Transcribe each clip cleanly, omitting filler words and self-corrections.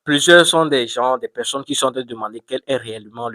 Plusieurs sont des gens, des personnes qui sont en train de demander quel est réellement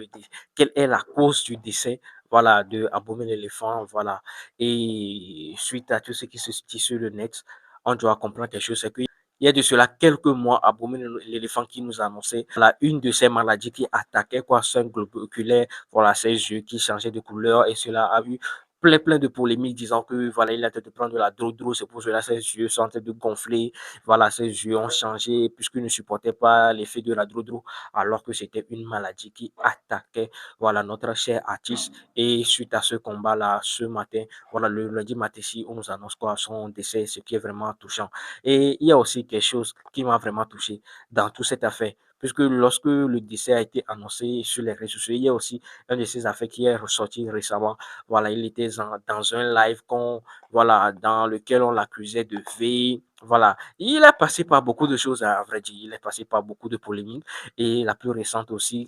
quelle est la cause du décès, voilà, de Abomey l'éléphant, voilà. Et suite à tout ce qui se dit sur le net, on doit comprendre quelque chose, c'est qu'il y a de cela quelques mois, Abomey l'éléphant qui nous a annoncé voilà, une de ces maladies qui attaquait quoi, son globe oculaire, voilà, ses yeux qui changeaient de couleur, et cela a eu plein de polémiques disant que voilà, il a tenté de prendre de la drogue, c'est pour cela ses yeux sont en train de gonfler, voilà, ses yeux ont changé puisqu'il ne supportait pas l'effet de la droudrou, alors que c'était une maladie qui attaquait, voilà, notre cher artiste. Et suite à ce combat-là, ce matin, voilà, le lundi matin ici, on nous annonce quoi, son décès, ce qui est vraiment touchant. Et il y a aussi quelque chose qui m'a vraiment touché dans toute cette affaire. Puisque lorsque le décès a été annoncé sur les réseaux sociaux, il y a aussi un de ces affaires qui est ressorti récemment. Voilà, il était dans un live voilà, dans lequel on l'accusait de veille. Voilà, il est passé par beaucoup de choses, à vrai dire. Il est passé par beaucoup de polémiques. Et la plus récente aussi,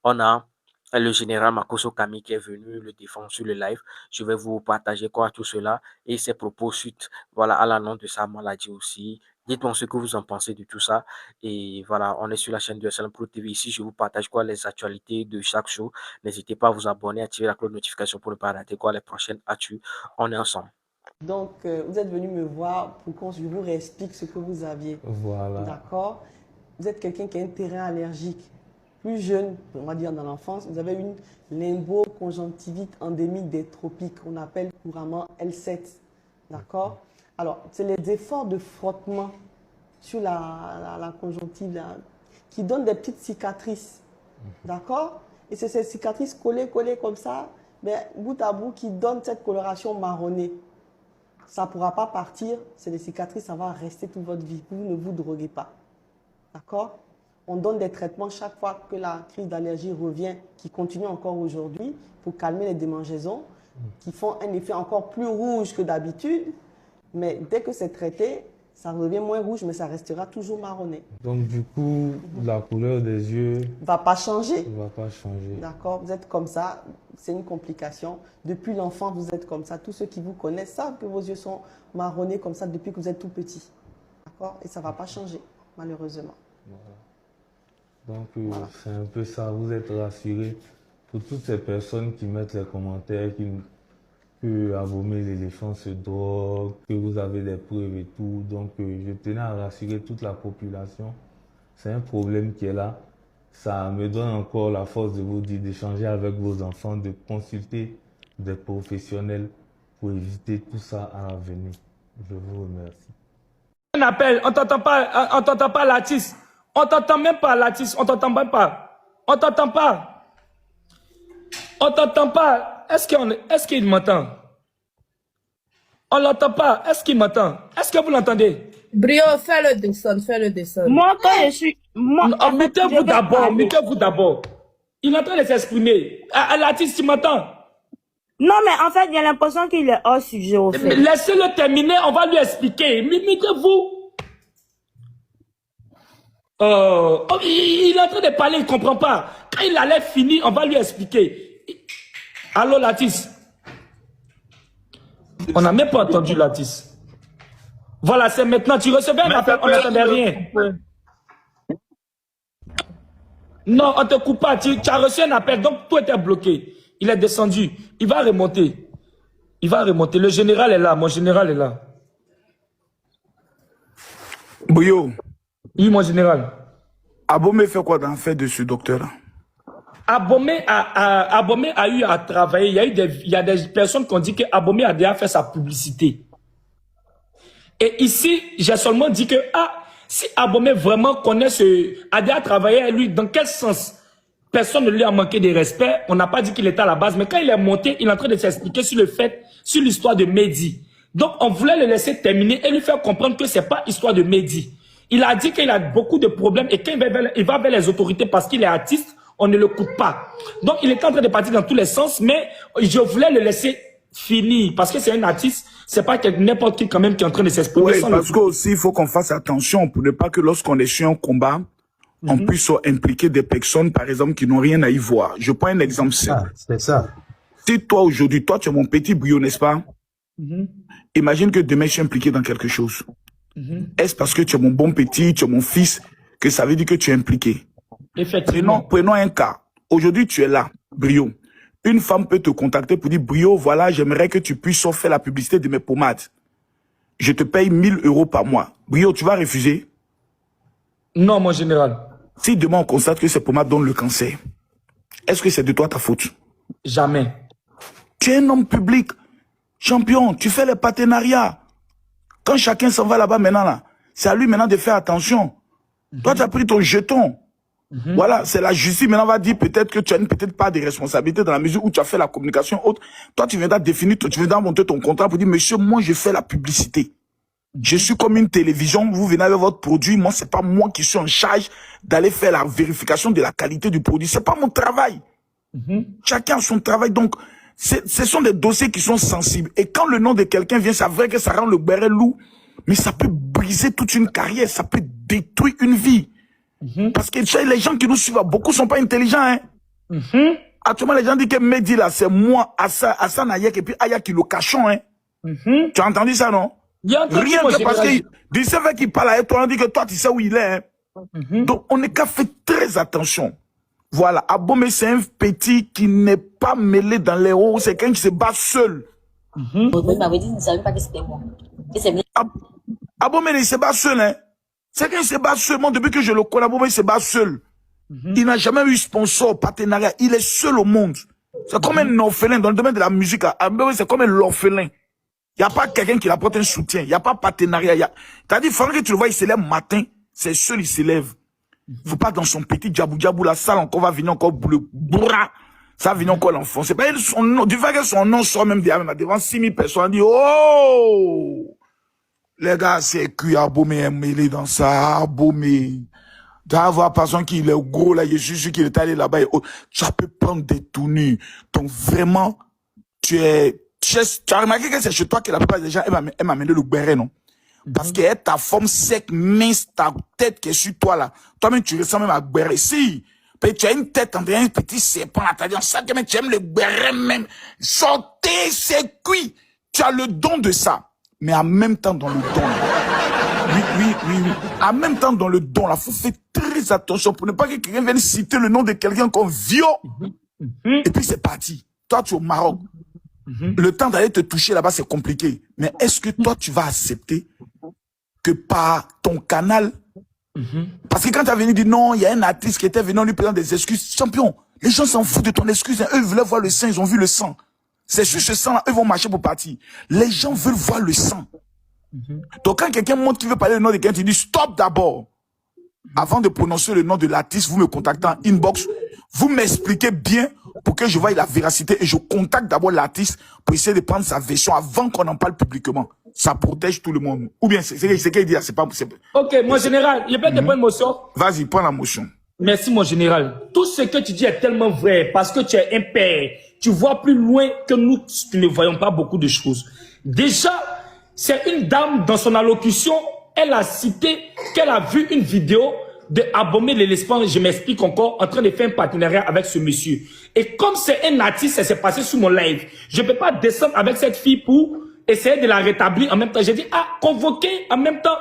on a le général Makoso Kami qui est venu le défendre sur le live. Je vais vous partager quoi tout cela et ses propos suite voilà, à l'annonce de sa maladie aussi. Dites-moi ce que vous en pensez de tout ça. Et voilà, on est sur la chaîne de SLM Pro TV. Ici, je vous partage quoi les actualités de chaque show. N'hésitez pas à vous abonner, à activer la cloche de notification pour ne pas rater quoi les prochaines actus. On est ensemble. Donc, vous êtes venu me voir pour que je vous réexplique ce que vous aviez. Voilà. D'accord? Vous êtes quelqu'un qui a un terrain allergique. Plus jeune, on va dire dans l'enfance, vous avez une limbo-conjonctivite endémique des tropiques, qu'on appelle couramment L7. D'accord? Alors, c'est les efforts de frottement sur la conjonctive là, qui donnent des petites cicatrices. D'accord? Et c'est ces cicatrices collées comme ça, mais bout à bout, qui donnent cette coloration marronnée. Ça ne pourra pas partir, c'est des cicatrices, ça va rester toute votre vie. Vous ne vous droguez pas. D'accord? On donne des traitements chaque fois que la crise d'allergie revient, qui continue encore aujourd'hui, pour calmer les démangeaisons, qui font un effet encore plus rouge que d'habitude. Mais dès que c'est traité, ça revient moins rouge, mais ça restera toujours marronné. Donc du coup, la couleur des yeux ne va pas changer. ne va pas changer. D'accord? Vous êtes comme ça, c'est une complication. Depuis l'enfant, vous êtes comme ça. Tous ceux qui vous connaissent savent que vos yeux sont marronnés comme ça depuis que vous êtes tout petit. D'accord? Et ça ne va pas changer, malheureusement. Voilà. Donc voilà. C'est un peu ça, vous êtes rassurés pour toutes ces personnes qui mettent les commentaires, que Abomey l'éléphant se drogue, que vous avez des preuves et tout. Donc je tenais à rassurer toute la population. C'est un problème qui est là. Ça me donne encore la force de vous dire d'échanger avec vos enfants, de consulter des professionnels pour éviter tout ça à l'avenir. Je vous remercie. Un appel, on t'entend pas l'artiste. On t'entend même pas l'artiste, on t'entend même pas. On t'entend pas. On t'entend pas. Est-ce qu'il m'entend? On l'entend pas. Est-ce qu'il m'entend? Est-ce que vous l'entendez? Brio, fais-le descendre, fais-le descendre. Moi, quand je suis... Mettez-vous d'abord, mettez-vous d'abord. Il est en train de s'exprimer. L'artiste, tu m'entends? Non, mais en fait, j'ai l'impression qu'il est hors sujet, au fait. Laissez-le terminer, on va lui expliquer. Mettez-vous. Il est en train de parler, il ne comprend pas. Quand il allait finir, on va lui expliquer. Allô, l'artiste? On n'a même pas entendu l'artiste. Voilà, c'est maintenant. Tu recevais un appel, on n'entendait rien. Non, on ne te coupe pas. Tu as reçu un appel, donc tout était bloqué. Il est descendu. Il va remonter. Il va remonter. Le général est là. Mon général est là. Bouyo. Oui, mon général. Abomey fait quoi dans l'affaire de ce docteur? Abomey a eu à travailler. Il y a des personnes qui ont dit que Abomey a déjà fait sa publicité. Et ici, j'ai seulement dit que si Abomey vraiment connaît a déjà travaillé avec lui, dans quel sens? Personne ne lui a manqué de respect. On n'a pas dit qu'il était à la base. Mais quand il est monté, il est en train de s'expliquer sur l'histoire de Mehdi. Donc, on voulait le laisser terminer et lui faire comprendre que c'est pas histoire de Mehdi. Il a dit qu'il a beaucoup de problèmes et quand il va vers les autorités parce qu'il est artiste, on ne le coupe pas. Donc, il était en train de partir dans tous les sens, mais je voulais le laisser finir parce que c'est un artiste, c'est pas n'importe qui quand même qui est en train de s'exprimer. Oui, parce qu'aussi, il faut qu'on fasse attention pour ne pas que lorsqu'on est sur un combat, on puisse impliquer des personnes, par exemple, qui n'ont rien à y voir. Je prends un exemple simple. C'est ça. Si toi, aujourd'hui, toi, tu es mon petit Bouillon, n'est-ce pas? Imagine que demain, je suis impliqué dans quelque chose. Est-ce parce que tu es mon bon petit, tu es mon fils, que ça veut dire que tu es impliqué. Effectivement. Prenons un cas. Aujourd'hui, tu es là, Brio. Une femme peut te contacter pour dire, Brio, voilà, j'aimerais que tu puisses faire la publicité de mes pommades. Je te paye 1000 € par mois. Brio, tu vas refuser? Non, mon général. Si demain on constate que ces pommades donnent le cancer, est-ce que c'est de toi ta faute? Jamais. Tu es un homme public, champion, tu fais les partenariats. Quand chacun s'en va là-bas maintenant, là, c'est à lui maintenant de faire attention. Toi, tu as pris ton jeton. Voilà, c'est la justice. Maintenant, on va dire peut-être que tu as peut-être pas de responsabilité dans la mesure où tu as fait la communication haute. Toi, tu viendras définir, tu viendras monter ton contrat pour dire, monsieur, moi, je fais la publicité. Je suis comme une télévision, vous venez avec votre produit. Moi, c'est pas moi qui suis en charge d'aller faire la vérification de la qualité du produit. C'est pas mon travail. Chacun a son travail. Donc, ce sont des dossiers qui sont sensibles. Et quand le nom de quelqu'un vient, c'est vrai que ça rend le béret lourd, mais ça peut briser toute une carrière, ça peut détruire une vie. Parce que les gens qui nous suivent, beaucoup sont pas intelligents, hein. Actuellement, les gens disent que Mehdi, là, c'est moi, Hassan Ayek, et puis Aya qui le cachons, hein. Tu as entendu ça, non? Rien que parce qu'il fait qu'il parle avec toi, on dit que toi, tu sais où il est, hein. Donc, on n'est qu'à faire très attention. Voilà, Abomey, c'est un petit qui n'est pas mêlé dans les hauts, c'est quelqu'un qui se bat seul. Abomey, il se bat seul, hein. C'est quelqu'un qui se bat seul. Moi, depuis que je le connais, Abomey, il se bat seul. Il n'a jamais eu sponsor, partenariat. Il est seul au monde. C'est comme un orphelin dans le domaine de la musique. Abomey, c'est comme un orphelin. Il n'y a pas quelqu'un qui apporte un soutien. Il n'y a pas de partenariat. T'as dit, il faudrait que tu le vois, il se lève matin. C'est seul, il se lève. Faut pas dans son petit djabou, la salle encore va venir encore le bras. Ça va venir encore l'enfoncer. C'est pas son nom. Du fait que son nom soit même devant 6000 personnes, on dit, oh! Les gars, c'est cuit, Abomey est mêlé dans ça, Abomey. Tu vas voir personne qui est gros là, je suis sûr qu'il est allé là-bas. Ça peut prendre des tournures. Donc vraiment, tu as remarqué que c'est chez toi que la plupart des gens aiment amener le béret, non? Parce que ta forme sec, mince, ta tête qui est sur toi là. Toi-même, tu ressembles même à béret. Si, tu as une tête, on dirait un petit serpent là. T'as dit, on sait que tu aimes le béret même. Sortez, c'est cuit. Tu as le don de ça. Mais en même temps, dans le don, oui. En même temps, dans le don, là, faut faire très attention pour ne pas que quelqu'un vienne citer le nom de quelqu'un comme Vio. Et puis c'est parti. Toi, tu es au Maroc. Le temps d'aller te toucher là-bas, c'est compliqué. Mais est-ce que toi, tu vas accepter que par ton canal, parce que quand tu as venu dire non, il y a un artiste qui était venu lui présenter des excuses, champion, les gens s'en foutent de ton excuse. Hein. Eux, ils voulaient voir le sang, ils ont vu le sang. C'est sur ce sang-là, eux vont marcher pour partir. Les gens veulent voir le sang. Donc quand quelqu'un montre qu'il veut parler le nom de quelqu'un, tu dis stop d'abord. Avant de prononcer le nom de l'artiste, vous me contactez en inbox. Vous m'expliquez bien pour que je voie la véracité et je contacte d'abord l'artiste pour essayer de prendre sa version avant qu'on en parle publiquement. Ça protège tout le monde. Ou bien, c'est qu'il dit, c'est pas possible. Ok, mon général, je peux te prendre une motion? Vas-y, prends la motion. Merci, mon général. Tout ce que tu dis est tellement vrai parce que tu es un père. Tu vois plus loin que nous qui ne voyons pas beaucoup de choses. Déjà, c'est une dame dans son allocution, elle a cité qu'elle a vu une vidéo de Abomey l'éléphant, je m'explique encore, en train de faire un partenariat avec ce monsieur. Et comme c'est un artiste, ça s'est passé sous mon live. Je ne peux pas descendre avec cette fille pour essayer de la rétablir en même temps. J'ai dit, convoquer en même temps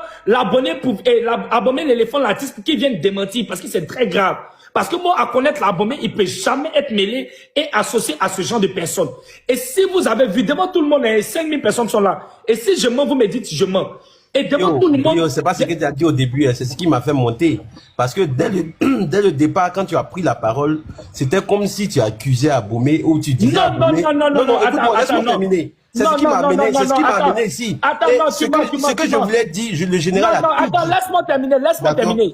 Abomey l'éléphant, l'artiste, pour qu'il vienne démentir, parce que c'est très grave. Parce que moi, à connaître l'Abomey, il peut jamais être mêlé et associé à ce genre de personnes. Et si vous avez vu, devant tout le monde, 5000 personnes sont là. Et si je mens, vous me dites, je mens. Et devant tout le monde... c'est pas ce que tu as dit au début, c'est ce qui m'a fait monter. Parce que dès le départ, quand tu as pris la parole, c'était comme si tu accusais Abomey ou tu disais non, écoute-moi, laisse-moi terminer. C'est ce qui m'a amené ici. Attends, ce que je voulais dire, le général attends, laisse-moi terminer.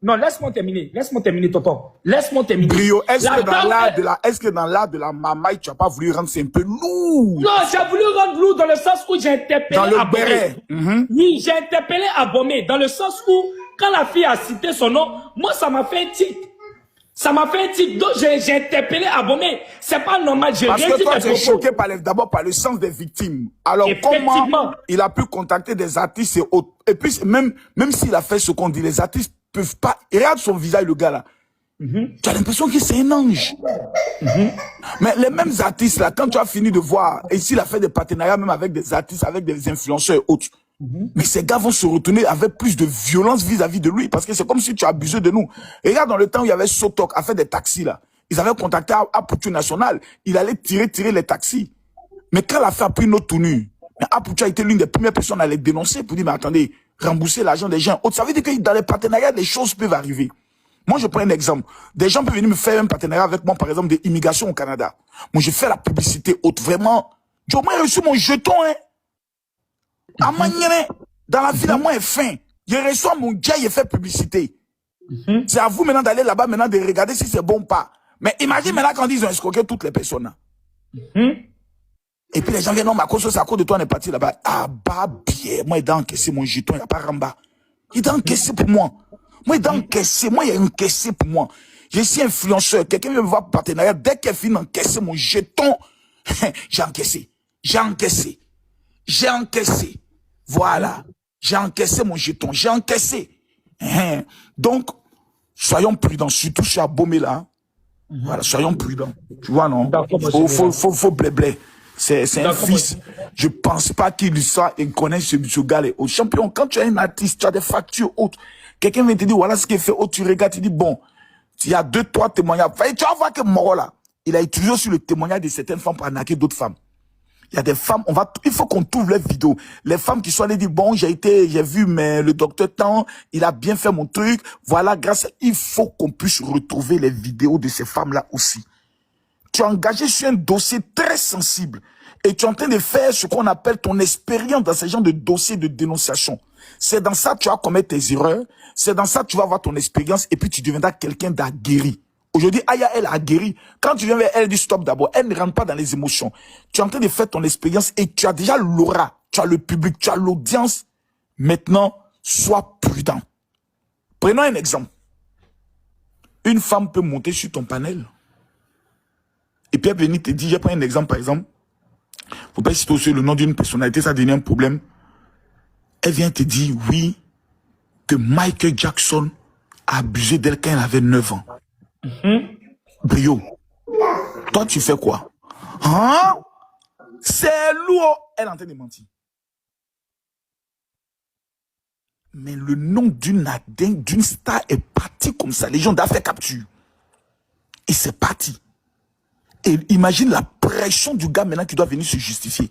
Non, laisse-moi terminer, tonton. Laisse-moi terminer. Brio, est-ce que dans l'art de la mamaille, tu n'as pas voulu rendre ça un peu lourd? Non, j'ai voulu rendre lourd dans le sens où j'ai interpellé Abomey. Oui, j'ai interpellé Abomey dans le sens où, quand la fille a cité son nom, moi, ça m'a fait un tic. Donc, j'ai interpellé Abomey. C'est pas normal, parce que toi, tu es choqué d'abord par le sens des victimes. Alors, comment il a pu contacter des artistes et autres? Et puis, même s'il a fait ce qu'on dit, les artistes peuvent pas. Regarde son visage, le gars là. Tu as l'impression que c'est un ange. Mais les mêmes artistes là, quand tu as fini de voir, et s'il a fait des partenariats même avec des artistes, avec des influenceurs et autres, Mais ces gars vont se retourner avec plus de violence vis-à-vis de lui, parce que c'est comme si tu abusais de nous. Et regarde, dans le temps où il y avait Sotok à faire des taxis, là, ils avaient contacté Aputu National, il allait tirer les taxis. Mais quand l'affaire a pris une autre tournure, Aputu a été l'une des premières personnes à les dénoncer pour dire, mais attendez, rembourser l'argent des gens. Ça veut dire que dans les partenariats, des choses peuvent arriver. Moi, je prends un exemple. Des gens peuvent venir me faire un partenariat avec moi, par exemple, des immigrations au Canada. Moi, je fais la publicité haute, vraiment. J'ai au moins reçu mon jeton, hein. À manière, dans la ville, à moi, est fin. Je reçois mon gars, il fait publicité. C'est à vous maintenant d'aller là-bas, maintenant de regarder si c'est bon ou pas. Mais imagine maintenant quand ils ont escroqué toutes les personnes. Et puis les gens viennent, non, mais à cause de toi, on est parti là-bas. Ah, bah, bien. Moi, il a encaissé mon jeton, il n'y a pas Ramba. Il a encaissé pour moi. Moi, il a encaissé. Moi, il a encaissé pour moi. Je suis influenceur. Quelqu'un vient me voir partenariat. Dès qu'elle finit d'encaisser mon jeton, j'ai encaissé. J'ai encaissé. J'ai encaissé. Voilà. J'ai encaissé mon jeton. J'ai encaissé. Donc, soyons prudents. Surtout chez Abomey là. Voilà, soyons prudents. Tu vois, non? Faut blé. C'est un fils. Je pense pas qu'il soit et connaisse ce gars là. Au champion, quand tu es un artiste, tu as des factures hautes. Quelqu'un vient te dire, voilà ce qu'il fait haut, tu regardes, tu dis, bon, il y a 2-3 témoignages. Tu vas voir que Moro là, il a utilisé sur le témoignage de certaines femmes pour arnaquer d'autres femmes. Il y a des femmes, il faut qu'on trouve les vidéos. Les femmes qui sont allées dire, bon, j'ai vu, mais le docteur Tan, il a bien fait mon truc. Voilà, il faut qu'on puisse retrouver les vidéos de ces femmes-là aussi. Tu es engagé sur un dossier très sensible. Et tu es en train de faire ce qu'on appelle ton expérience dans ce genre de dossier de dénonciation. C'est dans ça que tu vas commettre tes erreurs. C'est dans ça que tu vas avoir ton expérience et puis tu deviendras quelqu'un d'aguerri. Aujourd'hui, Aya, elle a guéri. Quand tu viens vers elle, elle dit stop d'abord. Elle ne rentre pas dans les émotions. Tu es en train de faire ton expérience et tu as déjà l'aura. Tu as le public, tu as l'audience. Maintenant, sois prudent. Prenons un exemple. Une femme peut monter sur ton panel. Et puis elle venir te dire, je prends un exemple par exemple. Faut pas citer aussi le nom d'une personnalité, ça devient un problème. Elle vient te dire, oui, que Michael Jackson a abusé d'elle quand elle avait 9 ans. Brio, toi tu fais quoi? Hein? C'est lourd. Elle est en train de mentir. Mais le nom d'une star est parti comme ça. Les gens doivent faire capture. Et c'est parti. Et imagine la pression du gars maintenant qui doit venir se justifier.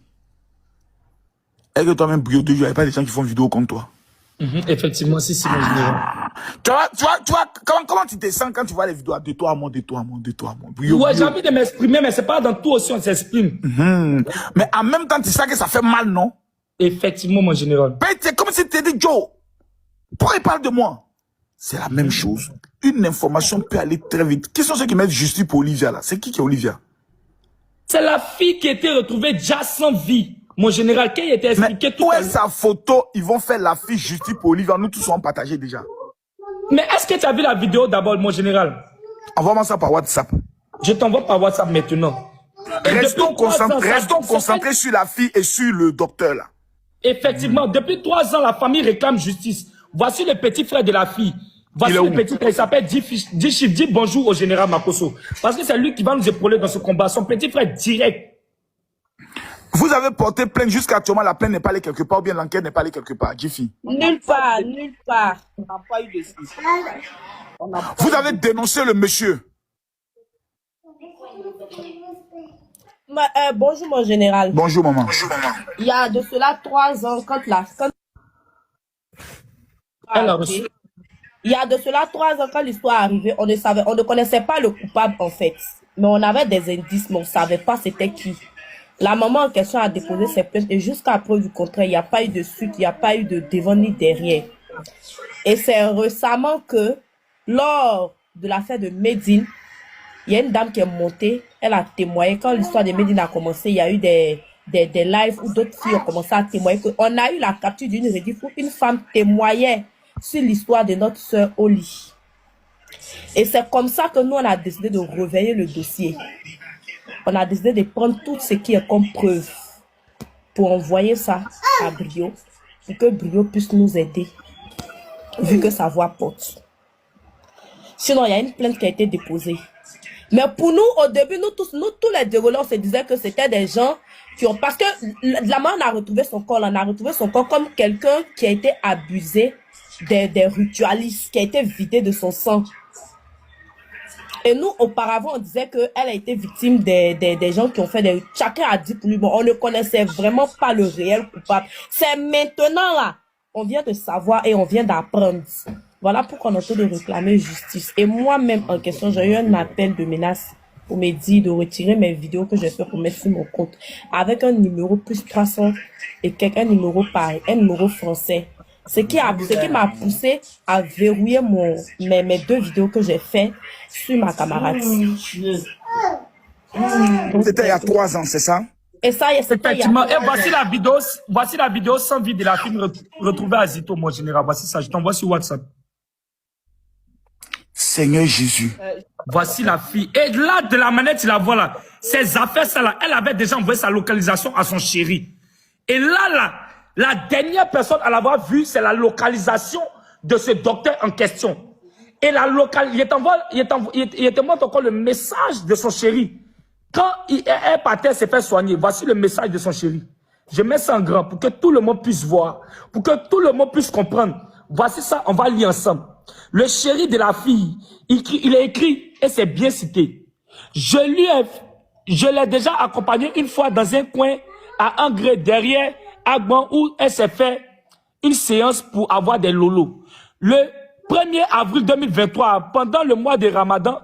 Est-ce que toi-même, Brio, il n'y a pas des gens qui font vidéo comme toi? Effectivement, si, mon général. Tu vois, comment tu te sens quand tu vois les vidéos de toi à moi, de toi à moi, de toi à moi? Brio, ouais, j'ai envie de m'exprimer, mais c'est pas dans tout aussi on s'exprime. Mais en même temps, tu sais que ça fait mal, non? Effectivement, mon général. C'est comme si tu t'es dit, Joe, pourquoi il parle de moi? C'est la même chose. Une information peut aller très vite. Qui sont ceux qui mettent justice pour Olivia là? C'est qui est Olivia? C'est la fille qui était retrouvée déjà sans vie. Mon général, qui a été expliqué tout à l'heure. Où est sa photo? Ils vont faire la fiche justice pour Olivia. Nous tous on partagé déjà. Mais est-ce que tu as vu la vidéo d'abord, mon général? Envoie-moi ça par WhatsApp. Je t'envoie par WhatsApp maintenant. Restons concentrés sur la fille et sur le docteur là. Effectivement, depuis 3 ans, la famille réclame justice. Voici le petit frère de la fille. Voici le petit frère, il s'appelle Dishif. Dis bonjour au général Makosso. Parce que c'est lui qui va nous épauler dans ce combat. Son petit frère direct. Vous avez porté plainte jusqu'à actuellement, la plainte n'est pas allée quelque part ou bien l'enquête n'est pas allée quelque part, Jiffy? Nulle part, nulle part. On n'a pas eu de suite. Vous avez dénoncé le monsieur? Bonjour mon général. Bonjour maman. Bonjour maman. Il y a de cela 3 ans, il y a de cela 3 ans quand l'histoire est arrivée, on ne connaissait pas le coupable en fait. Mais on avait des indices, mais on ne savait pas c'était qui. La maman en question a déposé ses plaintes et jusqu'à preuve du contraire, il n'y a pas eu de suite, il n'y a pas eu de devant ni derrière. Et c'est récemment que, lors de l'affaire de Medine, il y a une dame qui est montée, elle a témoigné. Quand l'histoire de Medine a commencé, il y a eu des lives où d'autres filles ont commencé à témoigner. On a eu la capture d'une rediff où une femme témoignait sur l'histoire de notre sœur Oli. Et c'est comme ça que nous, on a décidé de réveiller le dossier. On a décidé de prendre tout ce qui est comme preuve pour envoyer ça à Brio, pour que Brio puisse nous aider, vu que sa voix porte. Sinon, il y a une plainte qui a été déposée. Mais pour nous, au début, nous tous les déroulés, on se disait que c'était des gens qui ont... Parce que la maman a retrouvé son corps, on a retrouvé son corps comme quelqu'un qui a été abusé des ritualistes, qui a été vidé de son sang. Et nous, auparavant, on disait qu'elle a été victime des gens qui ont fait des... Chacun a dit pour lui, bon, on ne connaissait vraiment pas le réel coupable. C'est maintenant, là, on vient de savoir et on vient d'apprendre. Voilà pourquoi on est en train de réclamer justice. Et moi-même, en question, j'ai eu un appel de menace pour me dire de retirer mes vidéos que j'ai fait pour mettre sur mon compte. Avec un numéro plus 300 et un numéro pareil, un numéro français. Ce qui m'a poussé à verrouiller mes 2 vidéos que j'ai fait sur ma camarade. C'était il y a 3 ans, c'est ça? Et ça, c'était il y a 3 ans. Et voici la vidéo sans vie de la fille retrouvée à Zito, mon général. Voici ça, je t'envoie sur WhatsApp. Seigneur Jésus. Voici la fille. Et là, de la manette, tu la vois là. Ses affaires, ça là, elle avait déjà envoyé sa localisation à son chéri. Et là, la dernière personne à l'avoir vue, c'est la localisation de ce docteur en question. Et il te montre encore le message de son chéri. Quand elle partait se faire soigner, voici le message de son chéri. Je mets ça en grand pour que tout le monde puisse voir, pour que tout le monde puisse comprendre. Voici ça, on va lire ensemble. Le chéri de la fille, il a écrit, et c'est bien cité. Je l'ai déjà accompagné une fois dans un coin à Angré derrière Agban où elle s'est fait une séance pour avoir des lolos. Le 1er avril 2023, pendant le mois de Ramadan,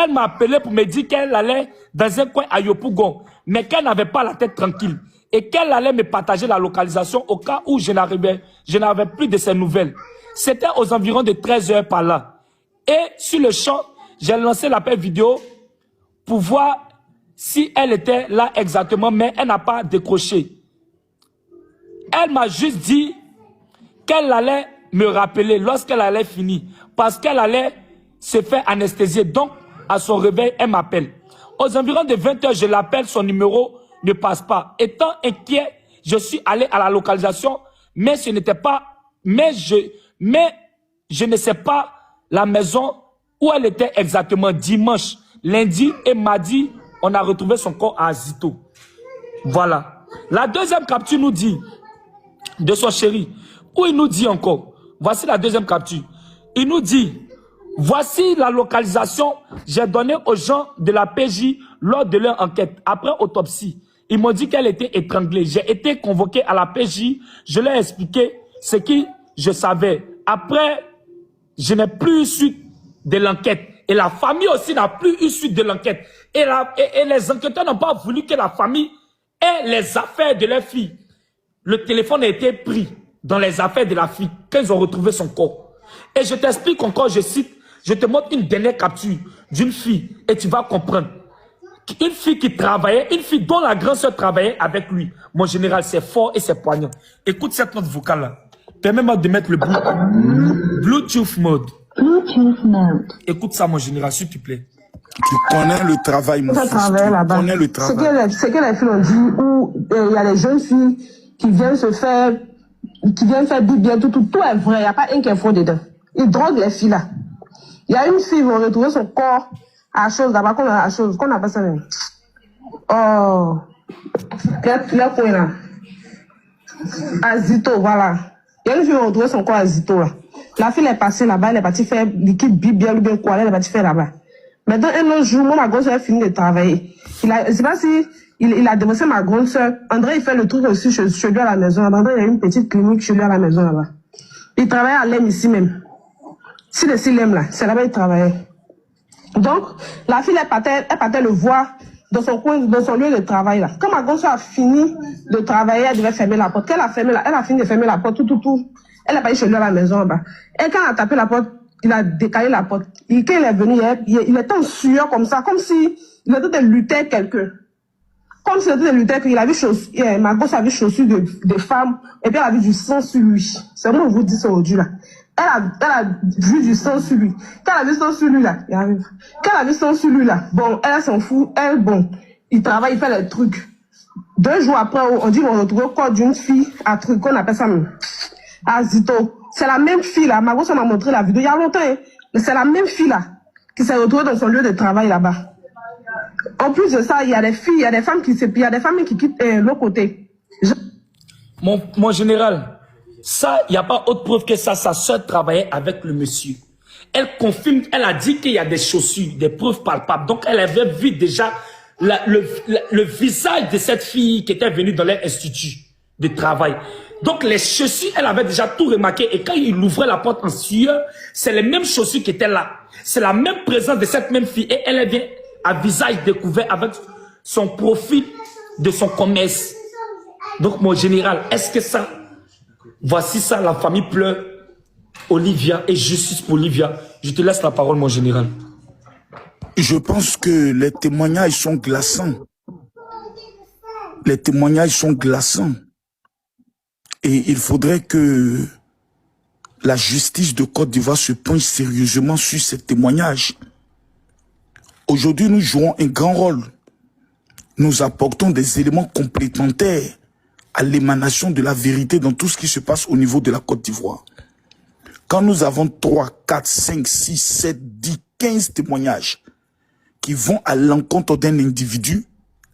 elle m'a appelé pour me dire qu'elle allait dans un coin à Yopougon, mais qu'elle n'avait pas la tête tranquille et qu'elle allait me partager la localisation au cas où je n'avais plus de ses nouvelles. C'était aux environs de 13 heures par là. Et sur le champ, j'ai lancé l'appel vidéo pour voir si elle était là exactement, mais elle n'a pas décroché. Elle m'a juste dit qu'elle allait me rappeler lorsqu'elle allait finir, parce qu'elle allait se faire anesthésier. Donc, à son réveil, elle m'appelle. Aux environs de 20 heures, je l'appelle, son numéro ne passe pas. Étant inquiet, je suis allé à la localisation, mais je ne sais pas la maison où elle était exactement. Dimanche, lundi et mardi, on a retrouvé son corps à Zito. Voilà. La deuxième capture nous dit, de son chéri, où il nous dit encore, voici la deuxième capture. Il nous dit, voici la localisation, j'ai donné aux gens de la PJ lors de leur enquête. Après autopsie, ils m'ont dit qu'elle était étranglée. J'ai été convoqué à la PJ, je leur ai expliqué ce que je savais. Après, je n'ai plus eu suite de l'enquête. Et la famille aussi n'a plus eu suite de l'enquête. Et les enquêteurs n'ont pas voulu que la famille ait les affaires de leur fille. Le téléphone a été pris dans les affaires de la fille quand ils ont retrouvé son corps. Et je t'explique encore, je cite, je te montre une dernière capture d'une fille et tu vas comprendre. Une fille qui travaillait, une fille dont la grande sœur travaillait avec lui. Mon général, c'est fort et c'est poignant. Écoute cette note vocale-là. Permets-moi de mettre le Bluetooth mode. Bluetooth mode. Écoute ça, mon général, s'il te plaît. Tu connais le travail, mon fils. Tu connais le travail. C'est que les filles ont dit où il y a des jeunes filles qui viennent faire bien, tout est vrai. Il n'y a pas un qui est faux dedans. Ils droguent les filles là. Il y a une fille qui va retrouver son corps à chose là-bas, qu'on appelle ça même. Oh. Quel point là? À Zito, voilà. Il y a une fille qui va retrouver son corps à Zito là. La fille est passée là-bas, elle est partie faire liquide bien ou bien quoi, elle est partie faire là-bas. Maintenant, un autre jour, ma grande soeur a fini de travailler. Je ne sais pas si il a démontré ma grande soeur. André, il fait le truc aussi chez lui à la maison. André, il y a une petite clinique chez lui à la maison là-bas. Il travaille à l'EM ici même. Si le Silem là, c'est là-bas il travaillait. Donc, la fille, elle partait le voir dans son coin, dans son lieu de travail là. Quand ma grande soeur a fini de travailler, elle devait fermer la porte. Quand elle a fini de fermer la porte, tout. Elle est partie chez lui à la maison là-bas. Et quand elle a tapé la porte, il a décalé la porte. Et quand il est venu, il était en sueur comme ça, comme si il était de lutter quelqu'un. Comme s'il était de lutter quelqu'un. Il a vu ma gosse a vu chaussures de femmes, et puis elle a vu du sang sur lui. C'est moi, on vous dit ça aujourd'hui là. Elle a vu du sang sur lui. Quand elle a vu sang sur lui là, il arrive. Quand elle a vu sang sur lui là, bon, elle s'en fout, il travaille, il fait les trucs. 2 jours après, on dit qu'on retrouve le corps d'une fille à truc, qu'on appelle ça même. À Zito. C'est la même fille là, Margot m'a montré la vidéo il y a longtemps, hein. Mais c'est la même fille là, qui s'est retrouvée dans son lieu de travail là-bas. En plus de ça, il y a des filles, il y a des femmes il y a des familles qui quittent l'autre côté. Mon général, ça, il n'y a pas autre preuve que ça. Sa soeur travaillait avec le monsieur. Elle confirme, elle a dit qu'il y a des chaussures, des preuves palpables. Donc, elle avait vu déjà le visage de cette fille qui était venue dans l'institut de travail. Donc, les chaussures, elle avait déjà tout remarqué. Et quand il ouvrait la porte en sueur, c'est les mêmes chaussures qui étaient là. C'est la même présence de cette même fille. Et elle vient à visage découvert avec son profil de son commerce. Donc, mon général, est-ce que ça, voici ça, la famille pleure, Olivia, et justice pour Olivia. Je te laisse la parole, mon général. Je pense que les témoignages sont glaçants. Les témoignages sont glaçants. Et il faudrait que la justice de Côte d'Ivoire se penche sérieusement sur ces témoignages. Aujourd'hui, nous jouons un grand rôle. Nous apportons des éléments complémentaires à l'émanation de la vérité dans tout ce qui se passe au niveau de la Côte d'Ivoire. Quand nous avons 3, 4, 5, 6, 7, 10, 15 témoignages qui vont à l'encontre d'un individu,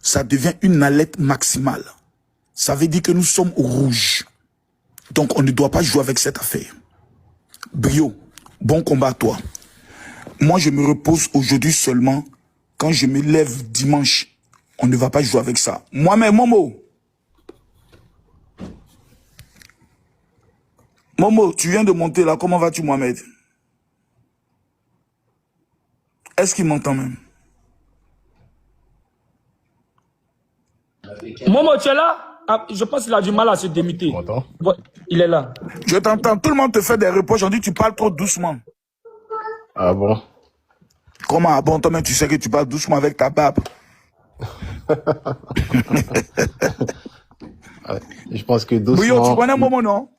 ça devient une alerte maximale. Ça veut dire que nous sommes au rouge. Donc on ne doit pas jouer avec cette affaire. Brio, bon combat à toi. Moi je me repose aujourd'hui seulement. Quand je me lève dimanche, on ne va pas jouer avec ça. Moi-même, Momo, tu viens de monter là, comment vas-tu Mohamed? Est-ce qu'il m'entend même? Momo, tu es là? Ah, je pense qu'il a du mal à se démuter. Ouais, il est là. Je t'entends, tout le monde te fait des reproches, on dit que tu parles trop doucement. Ah bon? Comment ah bon, toi-même tu sais que tu parles doucement avec ta barbe? Je pense que doucement... Brio, tu connais Momo, non?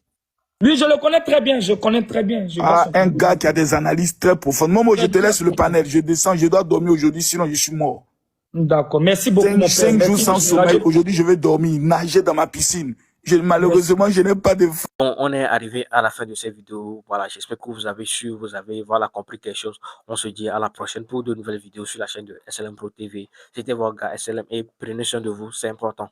Oui, je le connais très bien, je connais très bien. Un gars qui a des analyses très profondes. Momo, je te laisse le panel, je descends, je dois dormir aujourd'hui, sinon je suis mort. D'accord, merci beaucoup, mon père. 5 jours sans sommeil, aujourd'hui je vais dormir, nager dans ma piscine. Malheureusement, je n'ai pas de... On est arrivé à la fin de cette vidéo. Voilà, j'espère que vous avez su, vous avez voilà, compris quelque chose. On se dit à la prochaine pour de nouvelles vidéos sur la chaîne de SLM Pro TV. C'était votre gars SLM et prenez soin de vous, c'est important.